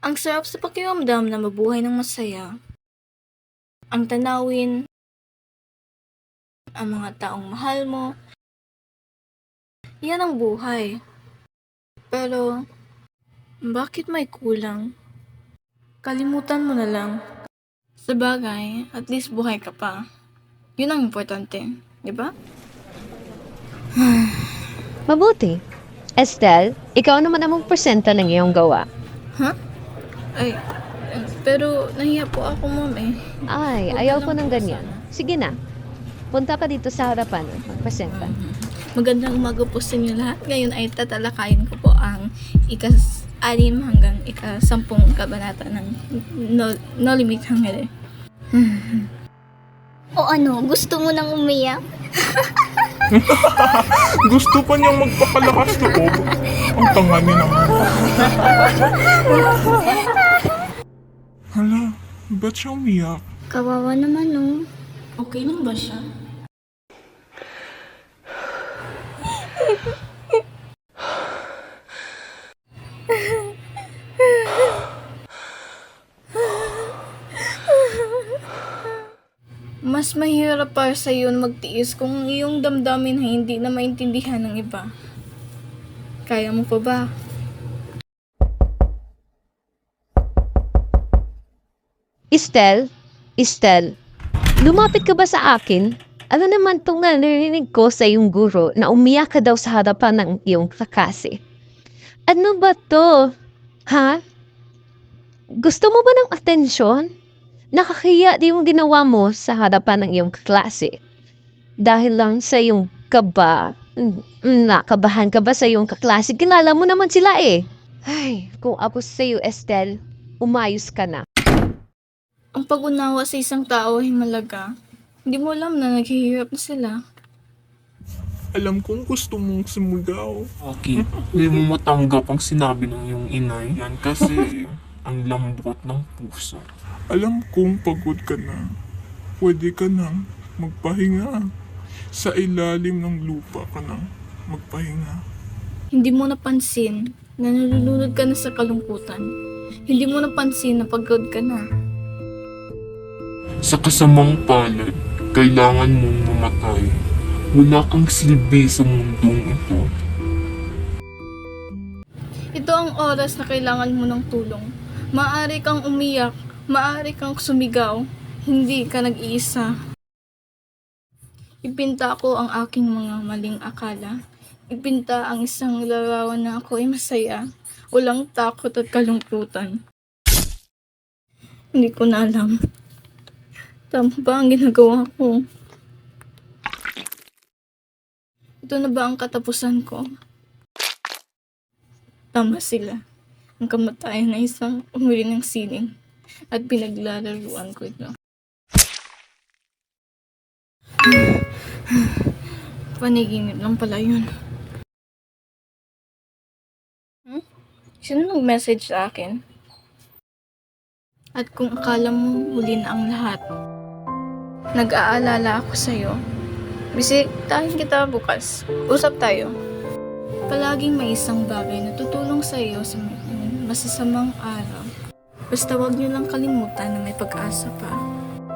Ang sarap sa pakiramdam na mabuhay ng masaya. Ang tanawin, ang mga taong mahal mo, yan ang buhay. Pero, bakit may kulang? Kalimutan mo na lang. Sabagay, at least buhay ka pa. Yun ang importante, di ba? Mabuti. Estelle, ikaw naman ang magpresenta ng iyong gawa. Ha? Ay, pero nahiya po ako, ma'am eh. Ay, Huwag ayaw na ko lang ng po ganyan. sana. Sige na. Punta ka dito sa harapan. Magpresenta. Magandang umaga po sa inyo lahat. Ngayon ay tatalakayin ko po ang ikas-6 hanggang ika-10 kabanata ng No Limit Hangere. O ano, gusto mo nang umiyak? Gusto pa niyang magpapalakas loob. Ang tanga ni naman. Hala, ba't siya umiyak? Kawawa naman, no? Okay lang ba siya? Mas mahirap para sa iyo magtiis kung iyong damdamin ay hindi na maintindihan ng iba. Kaya mo pa ba? Estelle, lumapit ka ba sa akin? Ano naman itong narinig ko sa iyong guro na umiyak ka daw sa harapan ng iyong kaklase? Ano ba to? Ha? Gusto mo ba ng atensyon? Nakakahiya di yung ginawa mo sa harapan ng iyong kaklase. Dahil lang sa iyong kaba. Nakabahan ka ba sa iyong kaklase? Kilala mo naman sila eh. Ay, kung ako sa iyo, Estelle, umayos ka na. Ang pag-unawa sa isang tao ay malaga. Hindi mo alam na naghihirap na sila. Alam kong gusto mong sumugaw. Bakit? Hindi mo matanggap ang sinabi ng iyong inay. Yan kasi ang lambot ng puso. Alam kong pagod ka na. Pwede ka nang magpahinga. Sa ilalim ng lupa ka nang magpahinga. Hindi mo napansin na nalulunod ka na sa kalungkutan. Hindi mo napansin na pagod ka na. Sa kasamang palad, kailangan mong mamatay. Wala kang silbi sa mundong ito. Ito ang oras na kailangan mo ng tulong. Maaari kang umiyak, maaari kang sumigaw, hindi ka nag-iisa. Ipinta ko ang aking mga maling akala. Ipinta ang isang larawan na ako ay masaya, walang takot at kalungkutan. Hindi ko na alam. Tama ba ang ginagawa ko? Ito na ba ang katapusan ko? Tama sila. Ang kamatayan na isang umuli ng sining at pinaglalaruan ko ito. Panaginip lang pala yun. Sino nag-message sa akin? At kung akala mo huli na ang lahat, nag-aalala ako sa'yo. Bisitahin kita bukas. Usap tayo. Palaging may isang bagay na tutulong sa iyo sa masasamang araw. Basta wag niyo lang kalimutan na may pag-asa pa.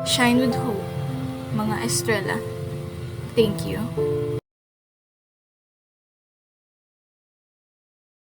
Shine with hope, mga Estrella. Thank you.